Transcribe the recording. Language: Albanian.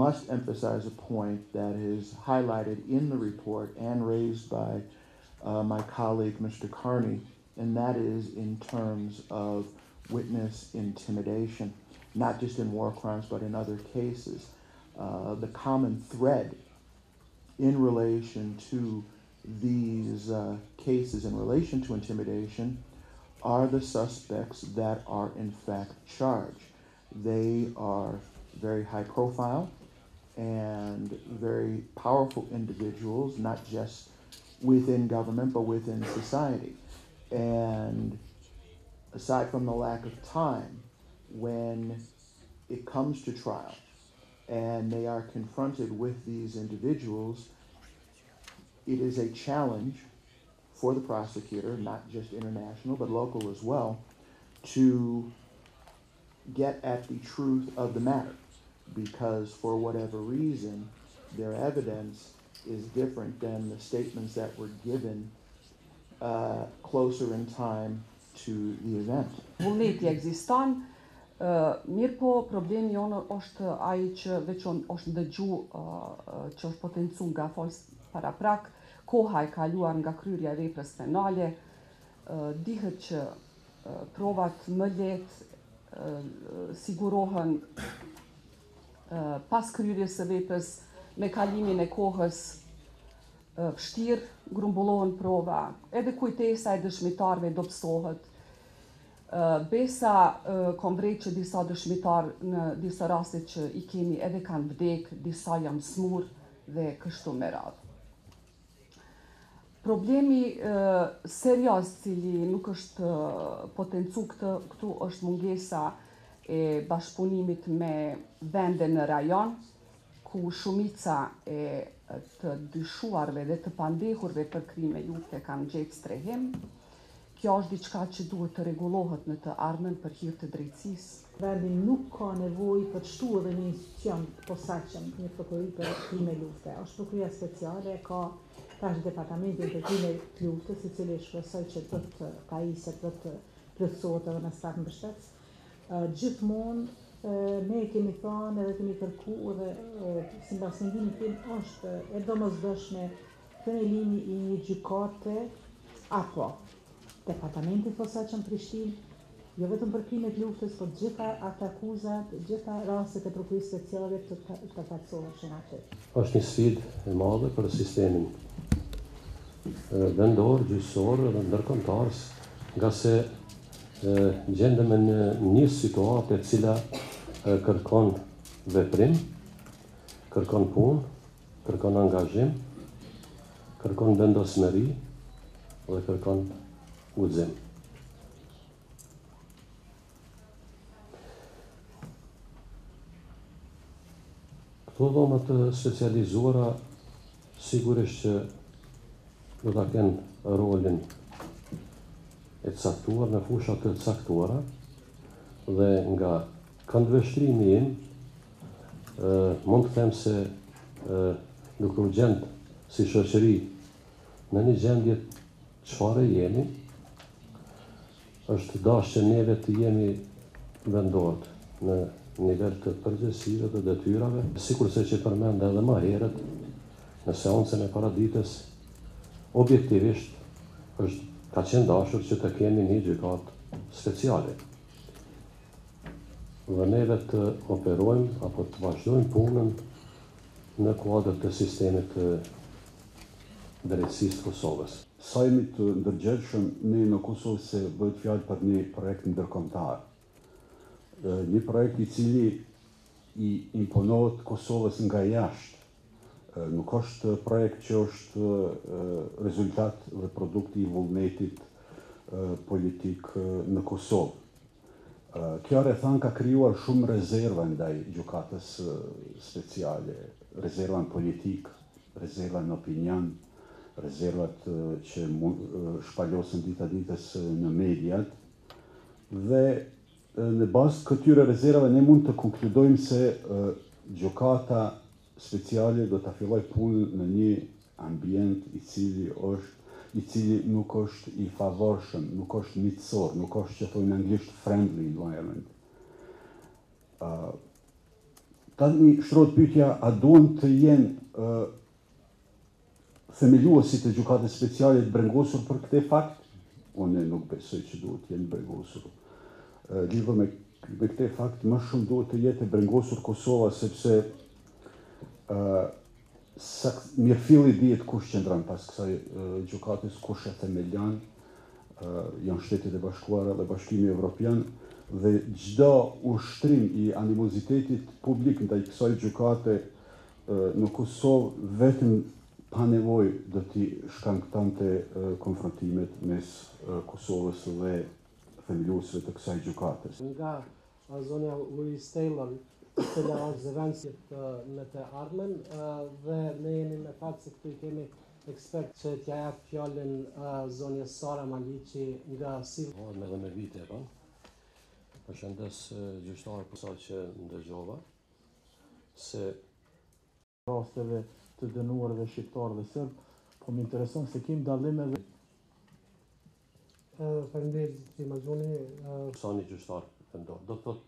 must emphasize a point that is highlighted in the report and raised by my colleague, Mr. Carney, and that is in terms of witness intimidation, not just in war crimes, but in other cases. The common thread in relation to these cases in relation to intimidation are the suspects that are in fact charged. They are very high profile and very powerful individuals, not just within government, but within society. And aside from the lack of time, when it comes to trial and they are confronted with these individuals, it is a challenge for the prosecutor, not just international, but local as well, to get at the truth of the matter, because for whatever reason, their evidence is different than the statements that were given closer in time to the event. Vullneti ekziston, mirë po problemi jonë është ai që veç është ndëgju që është potencu nga folës para prak, koha e kaluar nga kryerja e veprës penale, dihet që provat më lehtë sigurohen pas kryerjes së veprës me kalimin e kohës vështirë grumbullohen prova, edhe kujtesa e dëshmitarëve dobësohet. Besa kom vrejt që disa dëshmitar në disa raste që i kemi edhe kanë vdek, disa janë smur dhe kështu me radhë. Problemi serioz cili nuk është potencu këtu është mungesa e bashkëpunimit me vende në rajon, ku shumica e të dyshuarve dhe të pandehurve për krime lufte kanë gjetë strehim. Kjo është diçka që duhet të rregullohet në të ardhmen për hir të drejtësisë. Vendi nuk ka nevojë për të shtuar edhe një institucion posaçëm, një prokurori për krime lufte. Është prokuria speciale, ka tash departamentin për krime lufte, i cili shpresoj që do të pajisë do të plotësohet edhe në staf mbështetës. Gjithmonë ne kemi thënë edhe kemi kërkuar dhe sipas mendimit tim është e domosdoshme themeli i një gjykate apo departamentit posaçëm Prishtinë, jo vetëm për krimet luftës, por gjitha ato akuzat, gjitha rastet e prokurisë speciale të përfaqësohen aty. Është një sfidë e madhe për sistemin vendor, gjyqësor dhe ndërkombëtar, nga se gjendem në një situatë e cila kërkon veprim, kërkon punë, kërkon angazhim, kërkon vendosmëri dhe kërkon guxim. Këto dhoma të specializuara sigurisht që do ta kenë rolin e caktuar në fusha të caktuara dhe nga këndvështrimi im mund të them se duke u gjend si shoqëri në një gjendje çfarë jemi, është dashje neve të jemi vendorët në nivel të përgjegjësive dhe detyrave, sikurse që përmend edhe më herët në seancën e paraditës, objektivisht ka qenë dashur që të kemi një gjykatë speciale. Dhe neve të operojmë apo të vazhdojmë punën në kuadër të sistemit të drejtësisë Kosovës. Sa jemi të ndërgjegjshëm ne në Kosovë se bëhet fjalë për një projekt ndërkombëtar. Një projekt i cili i imponohet Kosovës nga jashtë. Nuk është projekt që është rezultat dhe produkt i vullnetit politik në Kosovë. Kjo rrethan ka krijuar shumë rezerva ndaj gjykatës speciale, rezerva në politik, rezerva në opinion, rezervat që shpalosen dita ditës në mediat, dhe në bazë këtyre rezervave ne mund të konkludojmë se gjykata speciale do ta filloj punën në një ambient i cili nuk është i favorshëm, nuk është miqësor, nuk është që thonë në anglisht friendly environment. Tani shtrohet pyetja, a duhen të jenë themeluesit e gjykatës speciale të brengosur për këtë fakt? Unë nuk besoj që duhet të jenë brengosur. Lidhur me këtë fakt, më shumë duhet të jetë e brengosur Kosova, sepse mirëfilli dihet kush qëndron pas kësaj gjykatës, kush e themelon, janë Shtetet e Bashkuara dhe Bashkimi Evropian, dhe çdo ushtrim i animozitetit publik ndaj kësaj gjykate në Kosovë vetëm pa nevojë do t'i shkaktonte konfrontimet mes Kosovës dhe themeluesve të kësaj gjykate. Nga zonja Louise Taylor, e cila është zëvendësit në të ardhmen, dhe ne jemi me fat se këtu i kemi ekspert që t'ja jap fjalën zonjës Sara Maliqi nga Civil. Edhe me vite, po. Përshëndes gjyqtarë për sa që ndëgjova, se rasteve të dënuarve shqiptarë dhe serb, po më intereson se kim dallimeve. Faleminderit ti Mazuni. sa një gjyqtar vendor. Do të thotë